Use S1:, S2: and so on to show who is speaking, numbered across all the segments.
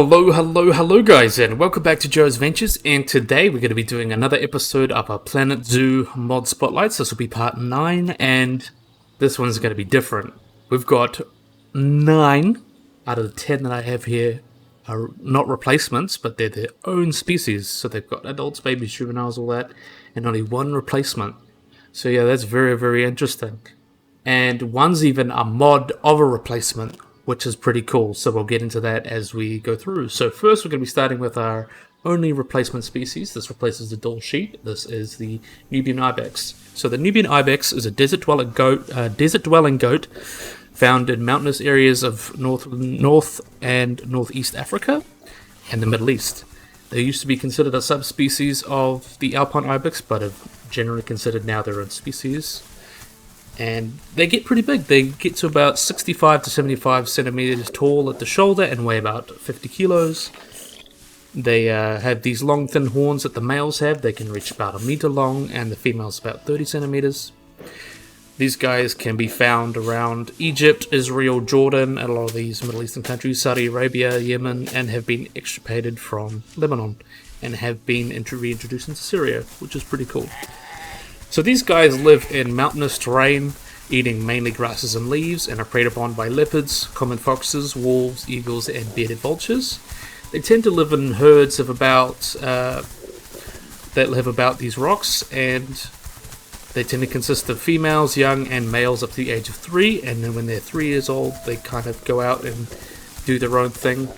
S1: Hello guys, and welcome back to Joe's Ventures, and today we're going to be doing another episode of our Planet Zoo mod spotlights. This will be part 9, and this one's going to be different. We've got 9 out of the 10 that I have here are not replacements, but they're their own species. So they've got adults, babies, juveniles, all that, and only one replacement. So yeah, that's very interesting. And one's even a mod of a replacement, which is pretty cool, so we'll get into that as we go through. So first we're going to be starting with our only replacement species. This replaces the doll sheep. This is the Nubian Ibex. So the Nubian Ibex is a desert-dwelling goat found in mountainous areas of North and Northeast Africa and the Middle East. They used to be considered a subspecies of the Alpine Ibex, but are generally considered now their own species. And they get pretty big. They get to about 65 to 75 centimeters tall at the shoulder and weigh about 50 kilos. They have these long, thin horns that the males have. They can reach about a meter long, and the females about 30 centimeters. These guys can be found around Egypt, Israel, Jordan, and a lot of these Middle Eastern countries, Saudi Arabia, Yemen, and have been extirpated from Lebanon and have been reintroduced into Syria, which is pretty cool. So these guys live in mountainous terrain, eating mainly grasses and leaves, and are preyed upon by leopards, common foxes, wolves, eagles, and bearded vultures. They tend to live in herds of about that live about these rocks, and they tend to consist of females, young, and males up to the age of 3. And then when they're 3 years old, they kind of go out and do their own thing,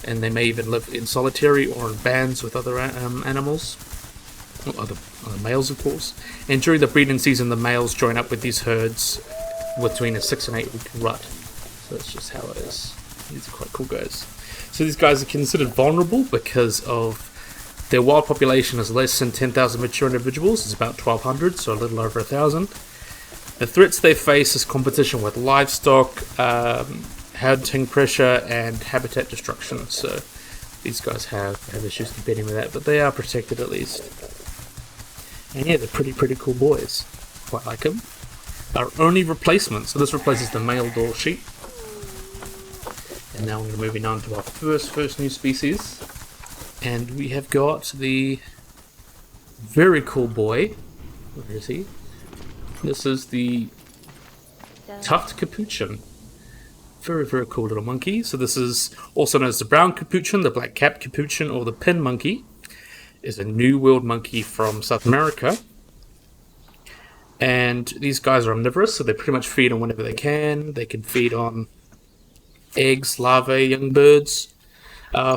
S1: and they may even live in solitary or in bands with other animals. Other males, of course. And during the breeding season, the males join up with these herds between a 6 and 8 week rut. So that's just how it is. These are quite cool guys. So these guys are considered vulnerable because of their wild population is less than 10,000 mature individuals. It's about 1,200, so a little over 1,000. The threats they face is competition with livestock, hunting pressure, and habitat destruction. So these guys have issues competing with that, but they are protected at least. And yeah, they're pretty cool boys. Quite like them. Our only replacement. So this replaces the male doll sheep. And now we're moving on to our first new species. And we have got the very cool boy. Where is he? This is the tuft Capuchin. Very cool little monkey. So this is also known as the brown Capuchin, the black cap Capuchin, or the pin monkey. Is a New World monkey from South America. And these guys are omnivorous, so they pretty much feed on whatever they can. They can feed on eggs, larvae, young birds,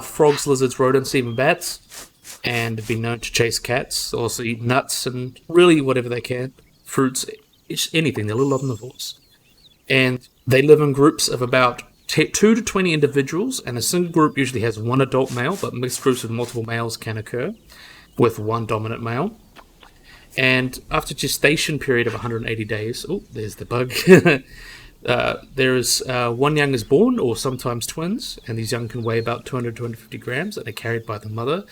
S1: frogs, lizards, rodents, even bats, and have been known to chase cats. Also eat nuts and really whatever they can. Fruits, anything. They're little omnivores. And they live in groups of about 2 to 20 individuals, and a single group usually has one adult male, but mixed groups with multiple males can occur, with one dominant male. And after gestation period of 180 days, oh, there's the bug, there's one young is born, or sometimes twins, and these young can weigh about 200 to 250 grams, and are carried by the mother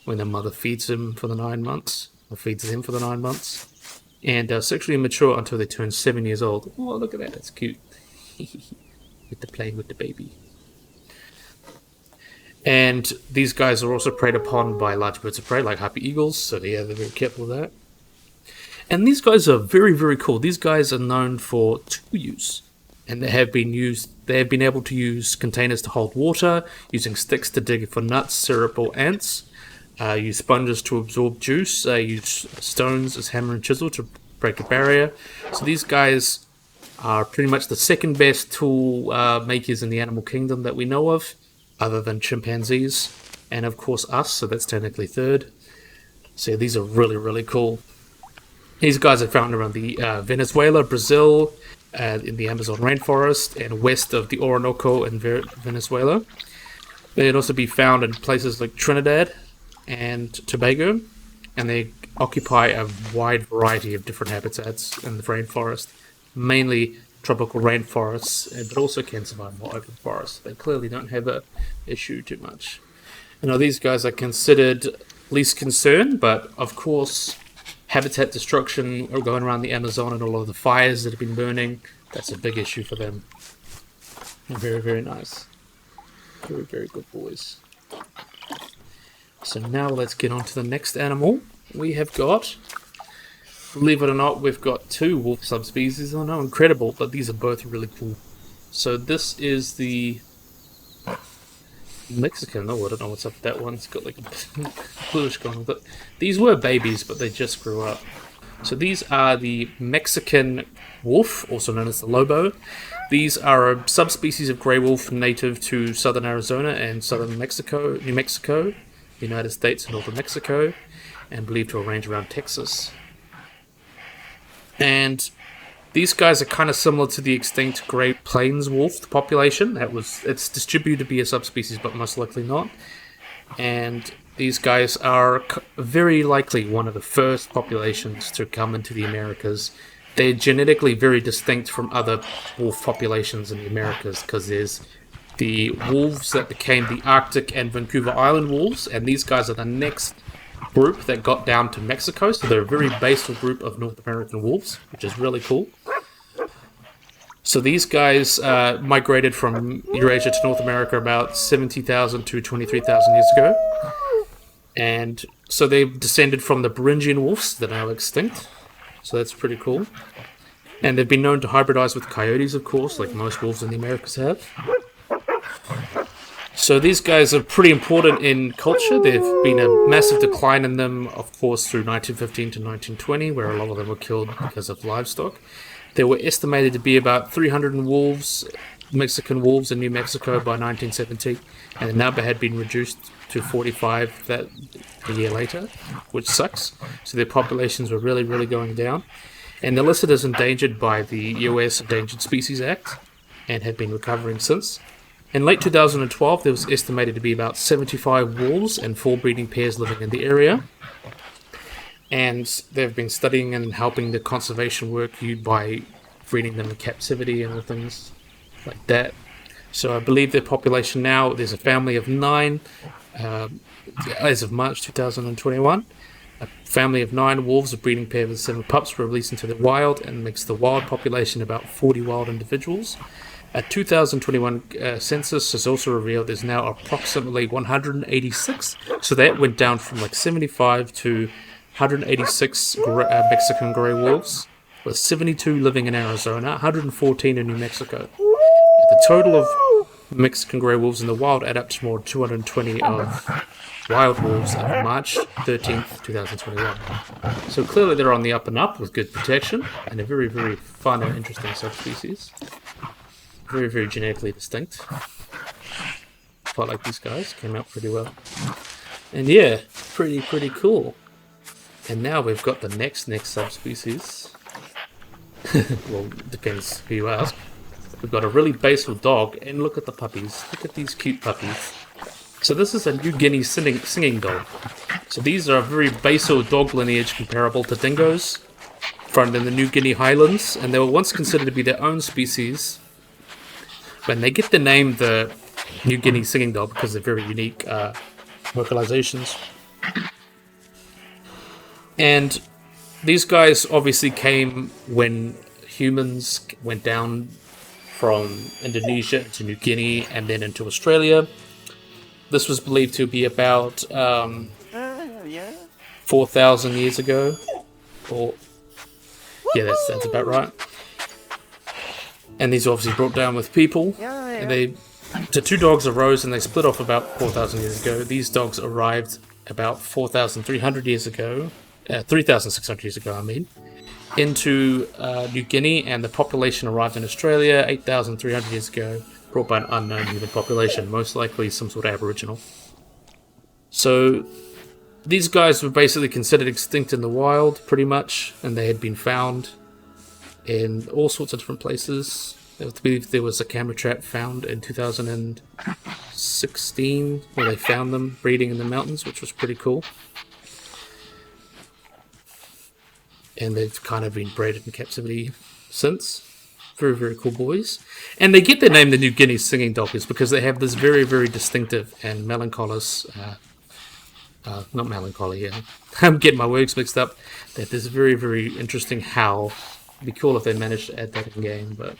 S1: when the mother feeds him for the 9 months, or feeds them for the 9 months, and sexually immature until they turn 7 years old. Oh, look at that, that's cute. With the playing with the baby. And these guys are also preyed upon by large birds of prey like harpy eagles, so yeah, they're very careful of that. And these guys are very cool. These guys are known for tool use, and they have been able to use containers to hold water, using sticks to dig for nuts, syrup, or ants, use sponges to absorb juice, use stones as hammer and chisel to break a barrier. So these guys are pretty much the second best tool makers in the animal kingdom that we know of, other than chimpanzees, and of course us, so that's technically third. So yeah, these are really cool. These guys are found around the Venezuela, Brazil, in the Amazon rainforest, and west of the Orinoco in Venezuela. They'd also be found in places like Trinidad and Tobago, and they occupy a wide variety of different habitats in the rainforest. Mainly tropical rainforests, but also can survive more open forests. They clearly don't have an issue too much. You know, these guys are considered least concern, but of course, habitat destruction going around the Amazon and all of the fires that have been burning, that's a big issue for them. Very nice. Very, very good boys. So now let's get on to the next animal. We have got, believe it or not, we've got 2 wolf subspecies. I know, incredible, but these are both really cool. So this is the Mexican. Oh, I don't know what's up with that one. It's got like a bluish going with it. These were babies, but they just grew up. So these are the Mexican wolf, also known as the lobo. These are a subspecies of grey wolf native to southern Arizona and southern Mexico, New Mexico, the United States and northern Mexico, and believed to range around Texas. And these guys are kind of similar to the extinct Great Plains wolf population. It's distributed to be a subspecies, but most likely not. And these guys are very likely one of the first populations to come into the Americas. They're genetically very distinct from other wolf populations in the Americas because there's the wolves that became the Arctic and Vancouver Island wolves, and these guys are the next group that got down to Mexico, so they're a very basal group of North American wolves, which is really cool. So these guys migrated from Eurasia to North America about 70,000 to 23,000 years ago. And so they've descended from the Beringian wolves that are now extinct. So that's pretty cool. And they've been known to hybridize with coyotes, of course, like most wolves in the Americas have. So these guys are pretty important in culture. There's been a massive decline in them, of course, through 1915 to 1920, where a lot of them were killed because of livestock. There were estimated to be about 300 Mexican wolves in New Mexico by 1970, and the number had been reduced to 45 a year later, which sucks. So their populations were really, really going down. And they're listed as endangered by the US Endangered Species Act, and have been recovering since. In late 2012, there was estimated to be about 75 wolves and 4 breeding pairs living in the area. And they've been studying and helping the conservation work by breeding them in captivity and things like that. So I believe their population now, there's a family of 9, as of March 2021. A family of 9 wolves, a breeding pair with 7 pups, were released into the wild and makes the wild population about 40 wild individuals. A 2021 census has also revealed there's now approximately 186. So that went down from like 75 to 186 Mexican grey wolves, with 72 living in Arizona, 114 in New Mexico. The total of Mexican grey wolves in the wild add up to more than 220 of wild wolves of March 13th, 2021. So clearly they're on the up and up with good protection, and a very, very fun and interesting subspecies. Very, very genetically distinct. Quite like these guys, came out pretty well. And yeah, pretty cool. And now we've got the next subspecies. Well, depends who you ask. We've got a really basal dog, and look at the puppies. Look at these cute puppies. So this is a New Guinea Singing Dog. So these are a very basal dog lineage comparable to dingoes, found in the New Guinea highlands, and they were once considered to be their own species. When they get the name the New Guinea Singing Dog because they're very unique vocalizations. And these guys obviously came when humans went down from Indonesia to New Guinea and then into Australia. This was believed to be about 4,000 years ago. Yeah, that's about right. And these were obviously brought down with people. And the 2 dogs arose and they split off about 4,000 years ago. These dogs arrived about 4,300 years ago. 3,600 years ago, I mean, into New Guinea, and the population arrived in Australia 8,300 years ago, brought by an unknown human population, most likely some sort of Aboriginal. So these guys were basically considered extinct in the wild, pretty much, and they had been found in all sorts of different places. I believe there was a camera trap found in 2016 where they found them breeding in the mountains, which was pretty cool. And they've kind of been bred in captivity since. Very, very cool boys. And they get their name, the New Guinea Singing Dog, is because they have this very, very distinctive and melancholous, not melancholy, yeah. I'm getting my words mixed up. That there's a very, very interesting howl. It'd be cool if they managed to add that in game, but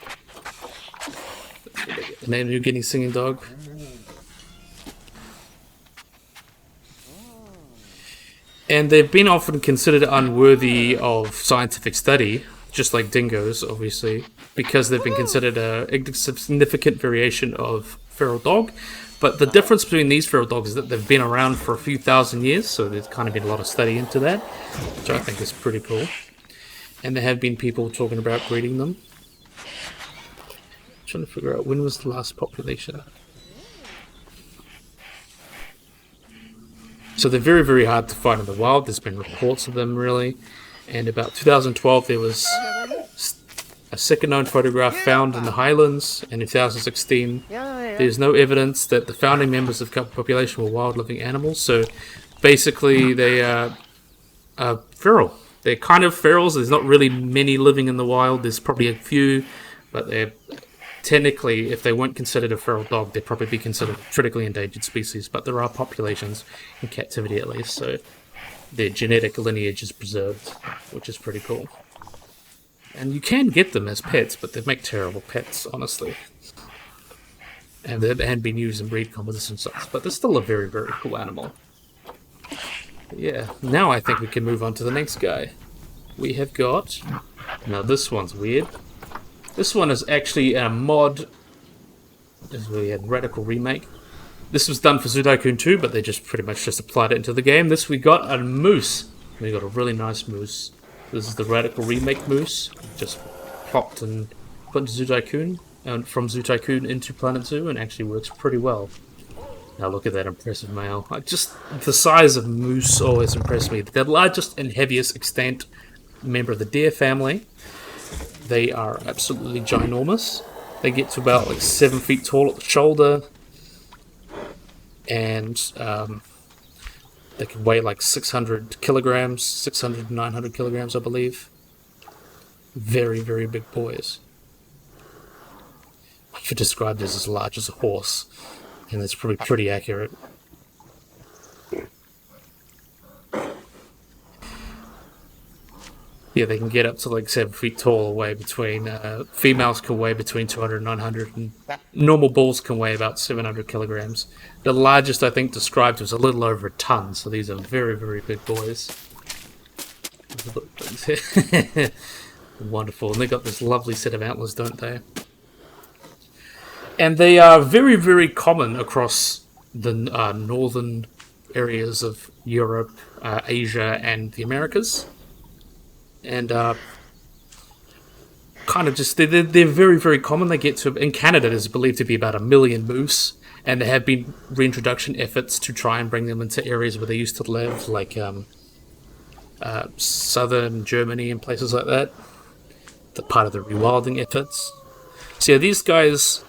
S1: that's where they get the name, New Guinea Singing Dog. And they've been often considered unworthy of scientific study, just like dingoes, obviously, because they've been considered a significant variation of feral dog. But the difference between these feral dogs is that they've been around for a few thousand years, so there's kind of been a lot of study into that, which I think is pretty cool. And there have been people talking about breeding them. I'm trying to figure out when was the last population. So they're very, very hard to find in the wild. There's been reports of them, really. And about 2012, there was a second known photograph found in the Highlands. And in 2016, there's no evidence that the founding members of the population were wild living animals. So basically, they are feral. They're kind of ferals. There's not really many living in the wild. There's probably a few, but they're technically, if they weren't considered a feral dog, they'd probably be considered a critically endangered species, but there are populations in captivity at least, so their genetic lineage is preserved, which is pretty cool. And you can get them as pets, but they make terrible pets, honestly. And they've been used in breed competitions and such, but they're still a very, very cool animal. But yeah, now I think we can move on to the next guy. We have got... Now this one's weird. This one is actually a mod. This is where we had Radical Remake. This was done for Zoo Tycoon 2, but they just pretty much just applied it into the game. This we got a moose. We got a really nice moose. This is the Radical Remake moose. Just plopped and put into Zoo Tycoon, and from Zoo Tycoon into Planet Zoo, and actually works pretty well. Now look at that impressive male. Just the size of moose always impressed me. The largest and heaviest extant member of the deer family. They are absolutely ginormous. They get to about like 7 feet tall at the shoulder, and they can weigh like 600 kilograms, 600 to 900 kilograms, I believe. Very, very big boys. I could describe this as large as a horse, and that's probably pretty accurate. Yeah, they can get up to like 7 feet tall, weigh between, females can weigh between 200 and 900, and normal bulls can weigh about 700 kilograms. The largest I think described was a little over a ton, so these are very, very big boys. Wonderful, and they got this lovely set of antlers, don't they? And they are very, very common across the northern areas of Europe, Asia, and the Americas. And kind of just, they're very, very common. They get to, in Canada, there's believed to be about 1 million moose, and there have been reintroduction efforts to try and bring them into areas where they used to live, like southern Germany and places like that. The part of the rewilding efforts. So yeah, these guys,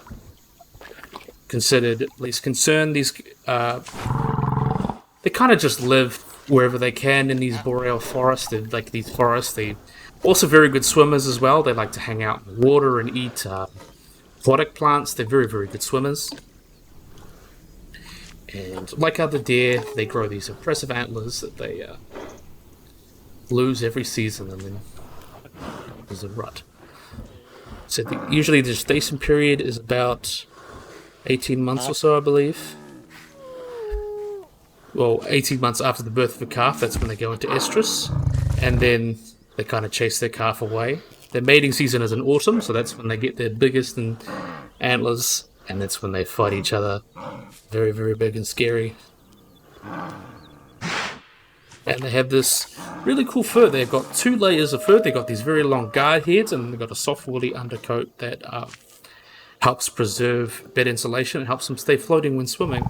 S1: considered at least concerned, these they kind of just live wherever they can in these boreal forests. They're like these forests. They also very good swimmers as well. They like to hang out in the water and eat aquatic plants. They're very, very good swimmers. And like other deer, they grow these impressive antlers that they lose every season, and then there's a rut. So usually the gestation period is about 18 months or so, I believe. Well, 18 months after the birth of a calf, that's when they go into estrus, and then they kind of chase their calf away. Their mating season is in autumn, so that's when they get their biggest antlers, and that's when they fight each other. Very, very big and scary. And they have this really cool fur. They've got 2 layers of fur. They've got these very long guard heads, and they've got a soft woolly undercoat that helps preserve bed insulation and helps them stay floating when swimming,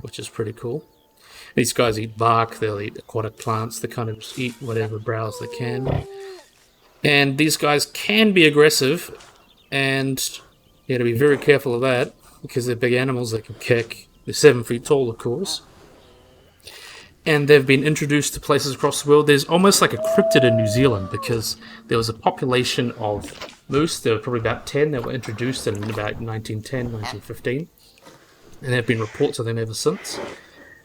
S1: which is pretty cool. These guys eat bark, they'll eat aquatic plants, they kind of just eat whatever browse they can. And these guys can be aggressive, and you have to be very careful of that, because they're big animals, they can kick. They're 7 feet tall, of course. And they've been introduced to places across the world. There's almost like a cryptid in New Zealand, because there was a population of moose. There were probably about 10 that were introduced in about 1910, 1915. And there have been reports of them ever since.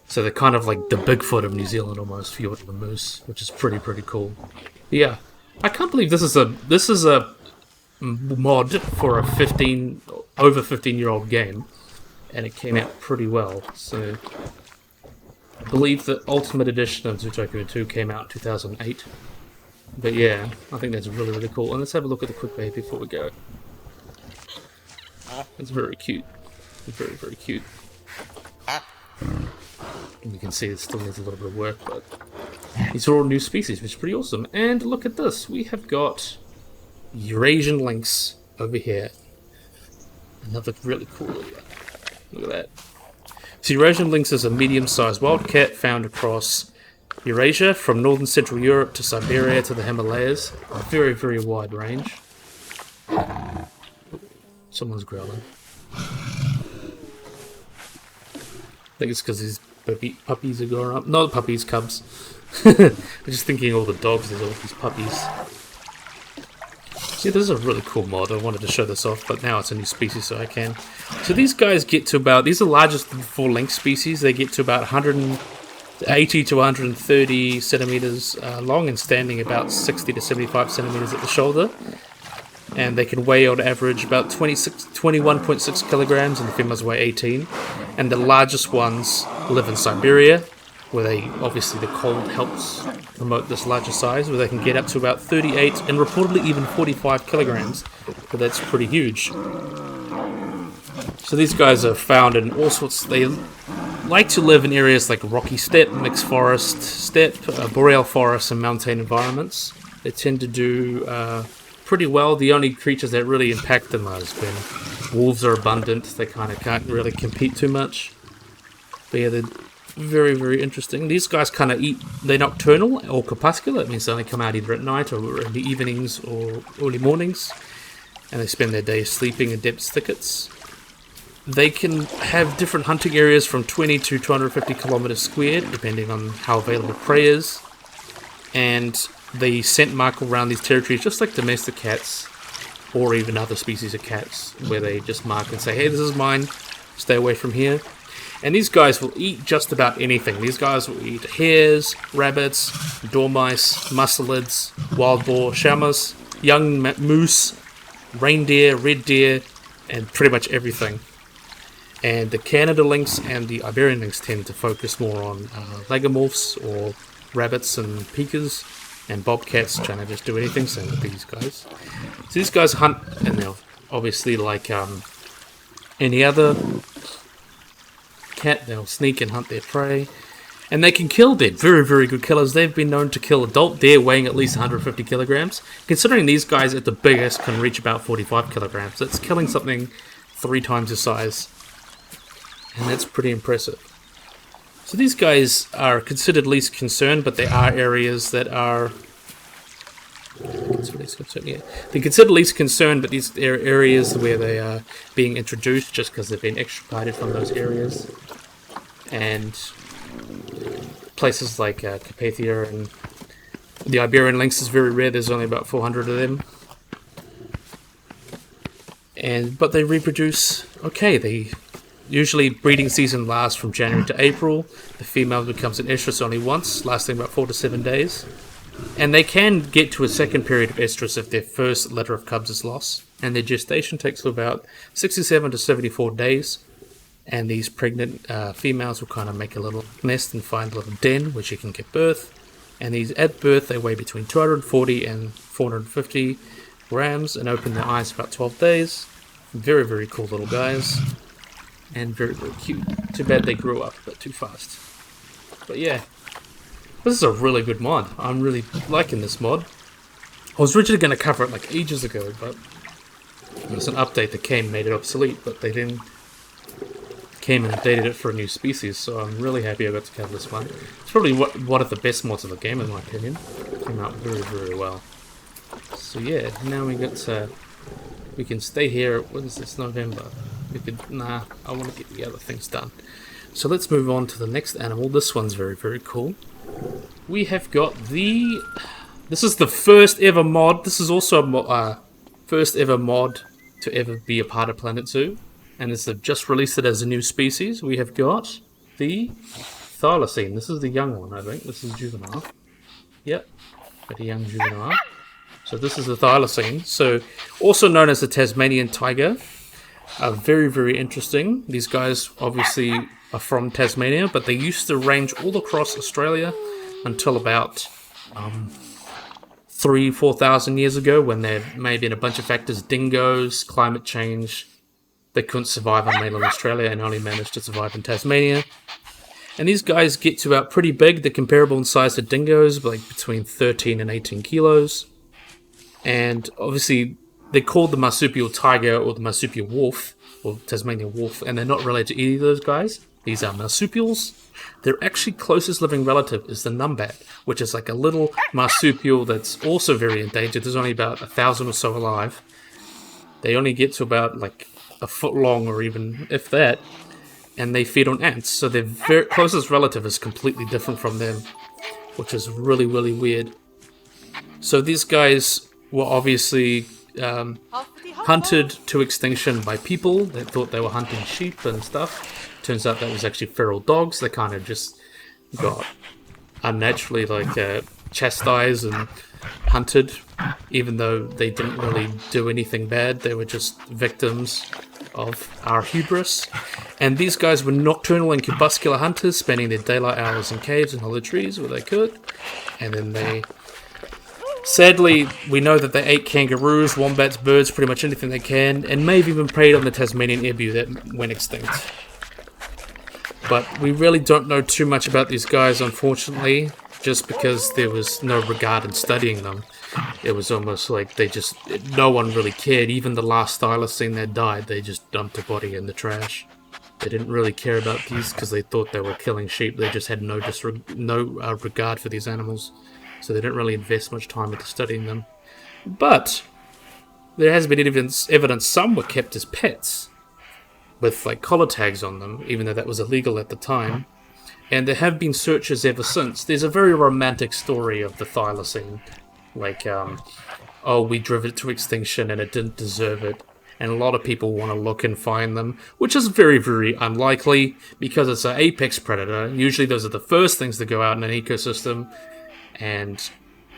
S1: So they're kind of like the Bigfoot of New Zealand almost, if you want the moose, which is pretty cool. Yeah, I can't believe this is a mod for a over 15-year-old game, and it came out pretty well. So I believe the Ultimate Edition of Zootopia 2 came out in 2008. But yeah, I think that's really, really cool. And let's have a look at the quick baby before we go. It's very cute. Very, very cute. And you can see it still needs a little bit of work, but these are all new species, which is pretty awesome. And look at this. We have got Eurasian lynx over here. Another really cool area. Look at that. So Eurasian lynx is a medium-sized wild cat found across Eurasia, from northern Central Europe to Siberia to the Himalayas. A very, very wide range. Someone's growling. I think it's because these puppies are growing up. Not puppies, cubs. I'm just thinking all the dogs, there's all these puppies. See, this is a really cool mod. I wanted to show this off, but now it's a new species, so I can. So these guys get to about, these are the largest of the 4 lynx species. They get to about 180 to 130 centimeters long and standing about 60 to 75 centimeters at the shoulder. And they can weigh on average about 21.6 kilograms, and the females weigh 18. And the largest ones live in Siberia, where they, obviously the cold helps promote this larger size, where they can get up to about 38 and reportedly even 45 kilograms. But that's pretty huge. So these guys are found in all sorts. They like to live in areas like rocky steppe, mixed forest steppe, boreal forests, and mountain environments. They tend to do pretty well. The only creatures that really impact them is when wolves are abundant. They kind of can't really compete too much. But yeah, they're very, very interesting. These guys kind of eat, they're nocturnal or crepuscular. It means they only come out either at night or in the evenings or early mornings. And they spend their days sleeping in dense thickets. They can have different hunting areas from 20 to 250 kilometers squared, depending on how available prey is. And they scent mark around these territories just like domestic cats, or even other species of cats, where they just mark and say, hey, this is mine, stay away from here. And these guys will eat just about anything. These guys will eat hares, rabbits, dormice, muscelids, wild boar, chamois, young moose, reindeer, red deer, and pretty much everything. And the Canada lynx and the Iberian lynx tend to focus more on lagomorphs or rabbits and pikas, and bobcats trying to just do anything, same with these guys. So these guys hunt, and they'll obviously, like any other cat, they'll sneak and hunt their prey. And they can kill deer, very, very good killers. They've been known to kill adult deer weighing at least 150 kilograms. Considering these guys at the biggest can reach about 45 kilograms. That's killing something 3 times the size. And that's pretty impressive. So these guys are considered least concerned, but there are areas that are... They're considered least concerned, but these are areas where they are being introduced just because they've been extirpated from those areas. And places like Carpathia and the Iberian lynx is very rare. There's only about 400 of them. But they reproduce okay. Usually breeding season lasts from January to April. The female becomes an estrus only once, lasting about 4 to 7 days. And they can get to a second period of estrus if their first litter of cubs is lost. And their gestation takes about 67 to 74 days. And these pregnant females will kind of make a little nest and find a little den where she can give birth. And these at birth, they weigh between 240 and 450 grams and open their eyes about 12 days. Very, very cool little guys. And very, very cute. Too bad they grew up a bit too fast. But yeah, this is a really good mod. I'm really liking this mod. I was originally going to cover it like ages ago, but there was an update that came and made it obsolete, but they then came and updated it for a new species, so I'm really happy I got to cover this one. It's probably one of the best mods of the game, in my opinion. It came out very, very well. So yeah, now we can stay here. What is this, November? I want to get the other things done. So let's move on to the next animal. This one's very, very cool. We have got this is the first ever mod. This is also a first ever mod to ever be a part of Planet Zoo. And they've just released it as a new species. We have got the thylacine. This is the young one, I think. This is juvenile. Yep, got a young juvenile. So this is the thylacine. So also known as the Tasmanian Tiger. Very, very interesting. These guys obviously are from Tasmania, but they used to range all across Australia until about 3,000-4,000 years ago, when there may have been a bunch of factors, dingoes, climate change. They couldn't survive on mainland Australia and only managed to survive in Tasmania. And these guys get to about pretty big. They're comparable in size to dingoes, like between 13 and 18 kilos. And obviously, they're called the marsupial tiger or the marsupial wolf, or Tasmanian wolf, and they're not related to either of those guys. These are marsupials. Their actually closest living relative is the numbat, which is like a little marsupial that's also very endangered. There's only about 1,000 or so alive. They only get to about like a foot long, or even if that, and they feed on ants. So their very closest relative is completely different from them, which is really, really weird. So these guys were obviously hunted to extinction by people. They thought they were hunting sheep and stuff. Turns out that was actually feral dogs. They kind of just got unnaturally chastised and hunted, even though they didn't really do anything bad. They were just victims of our hubris. And these guys were nocturnal and crepuscular hunters, spending their daylight hours in caves and hollow trees where they could. And then they... Sadly, we know that they ate kangaroos, wombats, birds, pretty much anything they can, and may have even preyed on the Tasmanian ebu that went extinct. But we really don't know too much about these guys, unfortunately, just because there was no regard in studying them. It was almost like no one really cared. Even the last thylacine that died, they just dumped a body in the trash. They didn't really care about these because they thought they were killing sheep. They just had no regard for these animals. So they didn't really invest much time into studying them. But there has been evidence some were kept as pets, with like collar tags on them, even though that was illegal at the time. And there have been searches ever since. There's a very romantic story of the thylacine. Like, we drove it to extinction and it didn't deserve it. And a lot of people want to look and find them, which is very, very unlikely because it's an apex predator. Usually those are the first things that go out in an ecosystem. And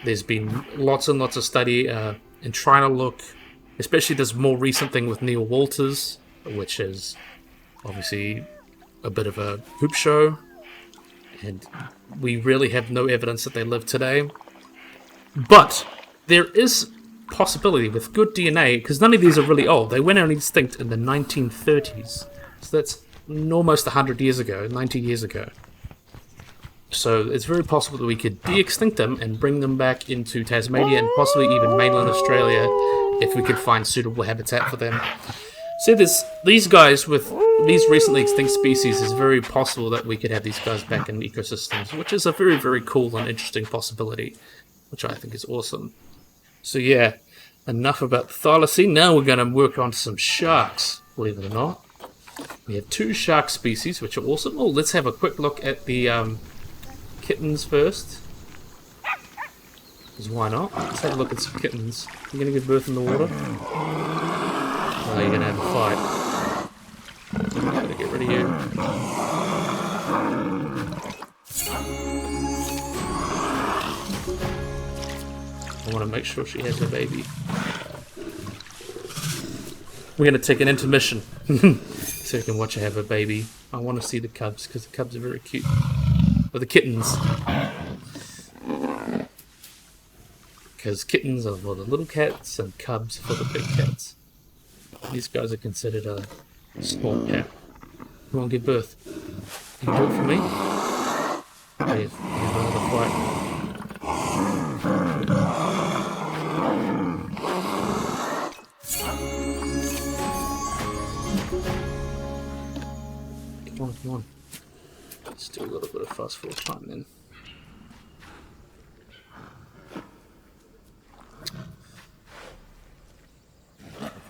S1: there's been lots and lots of study in trying to look, especially this more recent thing with Neil Walters, which is obviously a bit of a hoop show. And we really have no evidence that they live today. But there is possibility with good DNA, because none of these are really old. They went out extinct in the 1930s. So that's almost 100 years ago, 90 years ago. So it's very possible that we could de-extinct them and bring them back into Tasmania and possibly even mainland Australia if we could find suitable habitat for them. So these guys with these recently extinct species, is very possible that we could have these guys back in ecosystems, which is a very, very cool and interesting possibility, which I think is awesome. So yeah, enough about the thylacine. Now we're going to work on some sharks, believe it or not. We have 2 shark species, which are awesome. Oh, let's have a quick look at the kittens first. Because why not? Let's have a look at some kittens. You're going to give birth in the water? Oh, you're going to have a fight. Gotta get rid of you. I want to make sure she has her baby. We're going to take an intermission so you can watch her have her baby. I want to see the cubs because the cubs are very cute. Or the kittens. Because kittens are for the little cats and cubs for the big cats. These guys are considered a small cat. Who won't give birth? You do it for me? Here's another fight. Come on. Let's do a little bit of fast forward time then.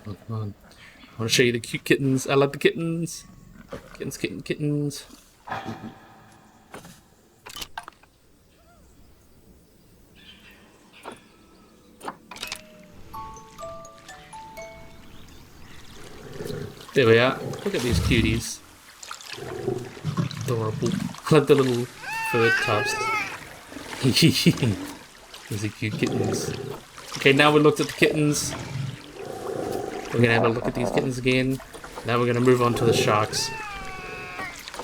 S1: Come on. I want to show you the cute kittens. I love the kittens. Kittens. There we are. Look at these cuties. Adorable. Like the little fur tubs. These are cute kittens. Okay, now we looked at the kittens. We're going to have a look at these kittens again. Now we're going to move on to the sharks.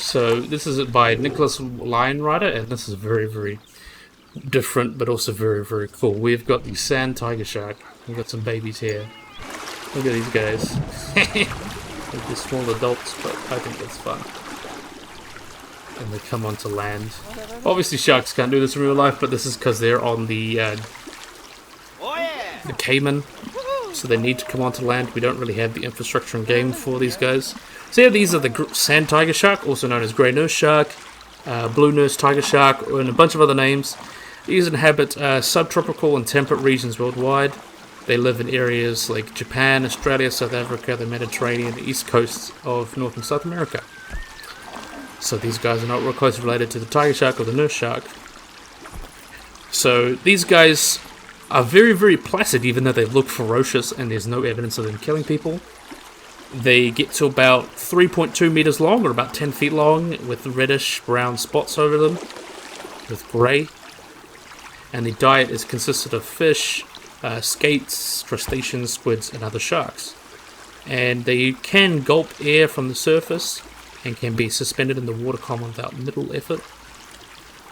S1: So this is by Nicholas Lionrider, and this is very, very different, but also very, very cool. We've got the sand tiger shark. We've got some babies here. Look at these guys. They're small adults, but I think that's fun. And they come onto land. Obviously sharks can't do this in real life, but this is because they're on the Cayman, so they need to come onto land. We don't really have the infrastructure in game for these guys. So yeah, these are the sand tiger shark, also known as grey nurse shark, blue nurse tiger shark, and a bunch of other names. These inhabit subtropical and temperate regions worldwide. They live in areas like Japan, Australia, South Africa, the Mediterranean, the east coasts of North and South America. So these guys are not real closely related to the tiger shark or the nurse shark. So these guys are very, very placid, even though they look ferocious and there's no evidence of them killing people. They get to about 3.2 meters long, or about 10 feet long, with reddish brown spots over them, with grey. And the diet is consisted of fish, skates, crustaceans, squids, and other sharks. And they can gulp air from the surface and can be suspended in the water column without little effort.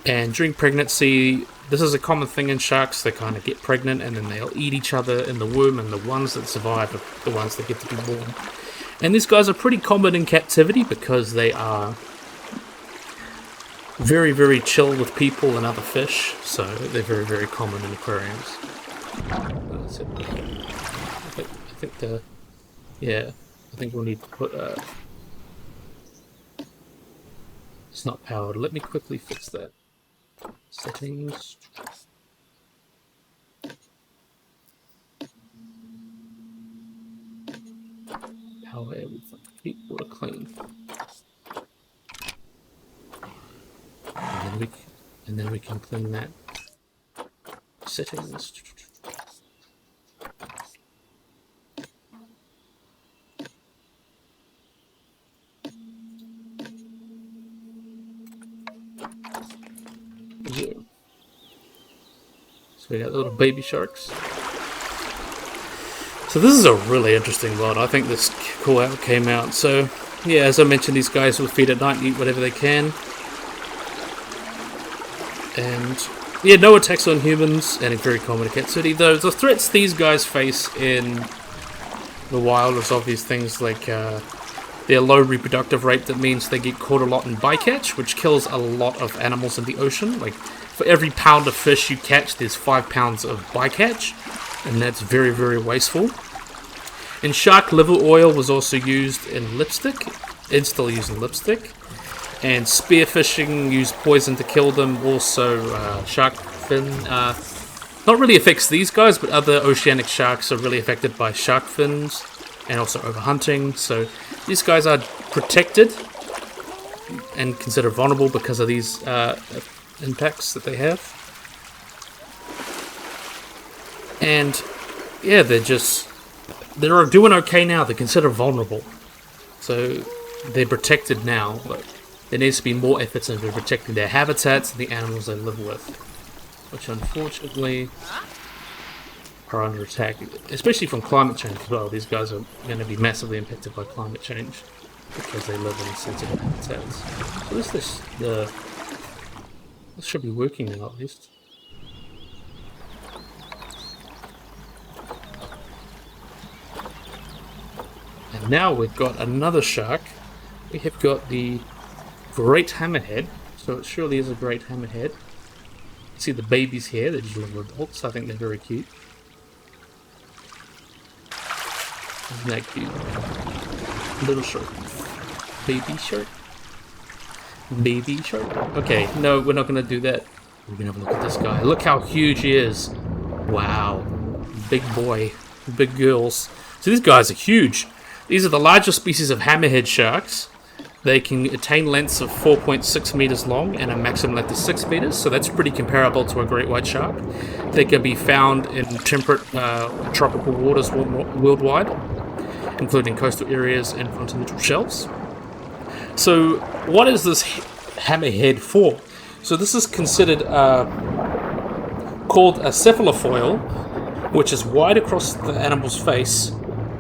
S1: And during pregnancy, this is a common thing in sharks. They kind of get pregnant and then they'll eat each other in the womb, and the ones that survive are the ones that get to be born. And these guys are pretty common in captivity because they are very, very chill with people and other fish, so they're very, very common in aquariums. That's it. I think we'll need to put it's not powered. Let me quickly fix that. Settings. Power everything. Keep water clean. And then we can clean that. Settings. So we got little baby sharks. So this is a really interesting mod. I think this call out came out. So yeah, as I mentioned, these guys will feed at night and eat whatever they can. And yeah, no attacks on humans, and it's very common in captivity. Though the threats these guys face in the wild is obvious things like their low reproductive rate. That means they get caught a lot in bycatch, which kills a lot of animals in the ocean. Like for every pound of fish you catch, there's 5 pounds of bycatch, and that's very, very wasteful. And shark liver oil was also used in lipstick. It's still used in lipstick. And spearfishing used poison to kill them. Also, shark fin not really affects these guys, but other oceanic sharks are really affected by shark fins, and also overhunting. So these guys are protected and considered vulnerable because of these impacts that they have. And yeah, they're doing okay now. They're considered vulnerable, so they're protected now, but there needs to be more efforts into protecting their habitats and the animals they live with, which unfortunately are under attack, especially from climate change as well. These guys are going to be massively impacted by climate change because they live in sensitive habitats. So this should be working now at least. And now we've got another shark. We have got the great hammerhead. So it surely is a great hammerhead. See the babies here, they're just little adults. I think they're very cute. Isn't that cute? Little shark. Baby shark? Baby shark? Okay, no, we're not going to do that. We're going to have a look at this guy. Look how huge he is. Wow. Big boy. Big girls. So these guys are huge. These are the largest species of hammerhead sharks. They can attain lengths of 4.6 meters long and a maximum length of 6 meters, so that's pretty comparable to a great white shark. They can be found in temperate tropical waters worldwide, including coastal areas and continental shelves. So what is this hammerhead for? So this is considered called a cephalofoil, which is wide across the animal's face,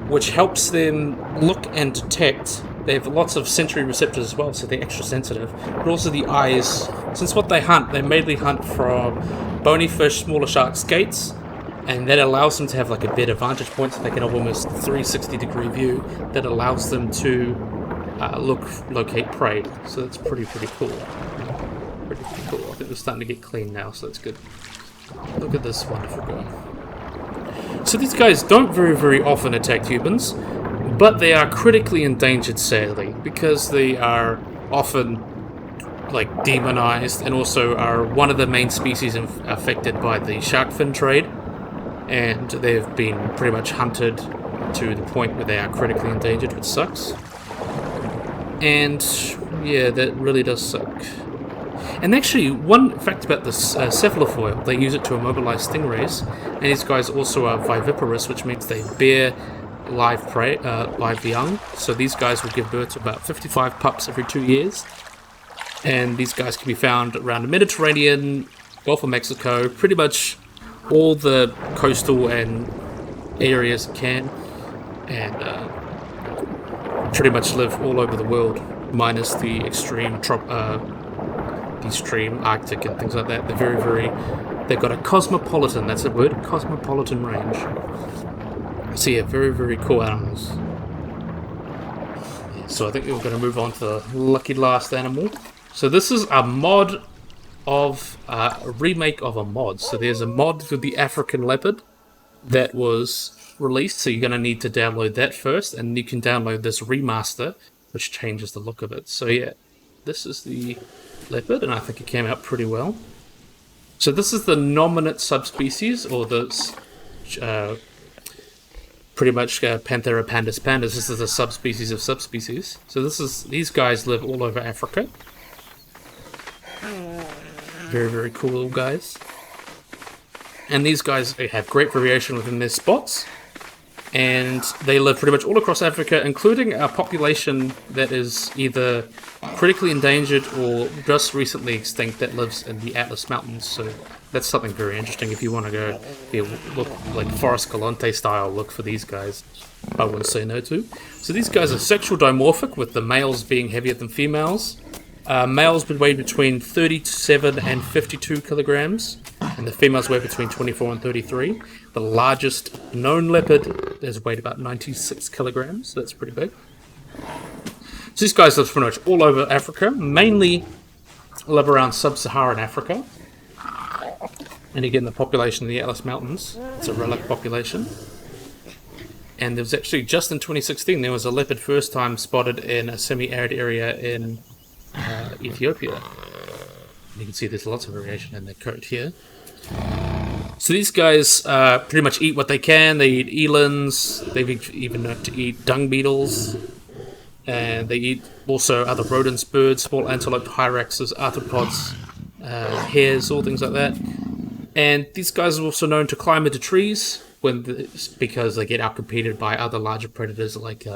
S1: which helps them look and detect They have lots of sensory receptors as well, so they're extra sensitive. But also the eyes, since what they hunt, they mainly hunt from bony fish, smaller sharks, gates, and that allows them to have like a better vantage point, so they can have almost 360-degree view that allows them to locate prey. So that's pretty cool. Pretty cool. I think they're starting to get clean now, so that's good. Look at this wonderful guy. So these guys don't very often attack humans, but they are critically endangered, sadly, because they are often like demonized, and also are one of the main species affected by the shark fin trade, and they've been pretty much hunted to the point where they are critically endangered, which sucks. And yeah, that really does suck. And actually, one fact about this cephalofoil, they use it to immobilize stingrays, and these guys also are viviparous, which means they bear live prey, live young. So these guys will give birth to about 55 pups every 2 years, and these guys can be found around the Mediterranean, Gulf of Mexico, pretty much all the coastal and areas can, and pretty much live all over the world, minus the extreme Arctic and things like that. They're they've got a cosmopolitan, that's the word, cosmopolitan range. So yeah, very cool animals. So I think we're going to move on to the lucky last animal. So this is a mod of a remake of a mod. So there's a mod for the African leopard that was released, so you're going to need to download that first, and you can download this remaster, which changes the look of it. So yeah, this is the leopard, and I think it came out pretty well. So this is the nominate subspecies, or the pretty much Panthera pandus pandus. This is a subspecies of subspecies. So these guys live all over Africa. Very cool little guys. And these guys, they have great variation within their spots, and they live pretty much all across Africa, including a population that is either critically endangered or just recently extinct that lives in the Atlas Mountains. So that's something very interesting. If you want to go look like Forest Galante style, look for these guys. I wouldn't say no to. So these guys are sexual dimorphic, with the males being heavier than females. Males would weigh between 37 and 52 kilograms, and the females weigh between 24 and 33. The largest known leopard is weighed about 96 kilograms, so that's pretty big. So these guys live pretty much all over Africa, mainly live around sub-Saharan Africa. And again, the population of the Atlas Mountains, it's a relic population. And there was actually, just in 2016, there was a leopard first time spotted in a semi-arid area in Ethiopia. You can see there's lots of variation in their coat here. So these guys pretty much eat what they can. They eat elands, they've even known to eat dung beetles, and they eat also other rodents, birds, small antelope, hyraxes, arthropods, hares, all things like that. And these guys are also known to climb into trees because they get outcompeted by other larger predators like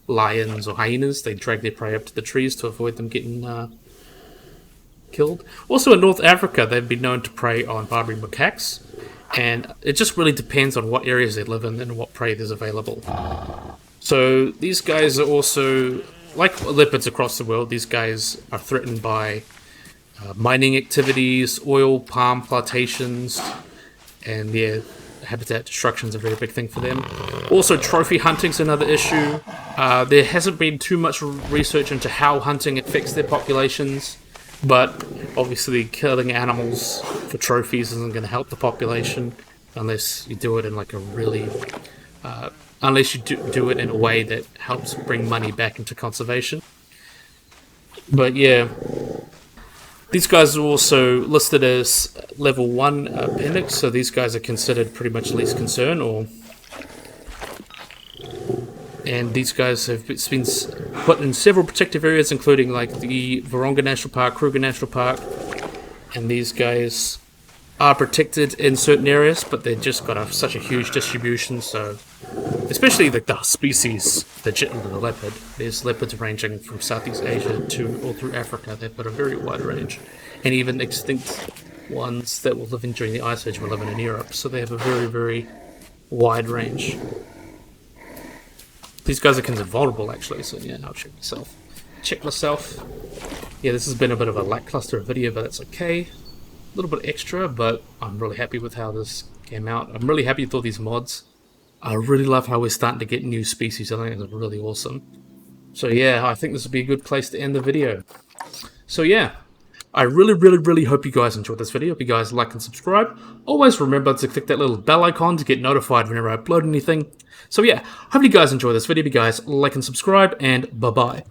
S1: lions or hyenas. They drag their prey up to the trees to avoid them getting killed. Also in North Africa, they've been known to prey on Barbary macaques, and it just really depends on what areas they live in and what prey there's available. So these guys are also, like leopards across the world, these guys are threatened by mining activities, oil palm plantations, and their habitat destruction is a very big thing for them. Also, trophy hunting is another issue. There hasn't been too much research into how hunting affects their populations, but obviously killing animals for trophies isn't going to help the population unless you do it in like a really... unless you do it in a way that helps bring money back into conservation. But yeah... These guys are also listed as level 1 appendix, so these guys are considered pretty much least concern, and these guys have been put in several protective areas, including like the Virunga National Park, Kruger National Park, and these guys are protected in certain areas, but they've just got such a huge distribution, so especially the species, the leopard. There's leopards ranging from Southeast Asia to all through Africa. They've got a very wide range, and even extinct ones that were living during the Ice Age were living in Europe. So they have a very wide range. These guys are kind of vulnerable, actually, so yeah, I'll check myself. Check myself. Yeah, this has been a bit of a lackluster video, but that's okay. A little bit extra, but I'm really happy with how this came out. I'm really happy with all these mods. I really love how we're starting to get new species. I think it's really awesome. So yeah, I think this would be a good place to end the video. So yeah, I really hope you guys enjoyed this video. Hope you guys like and subscribe. Always remember to click that little bell icon to get notified whenever I upload anything. So yeah, hope you guys enjoy this video. Hope you guys like and subscribe, and bye-bye.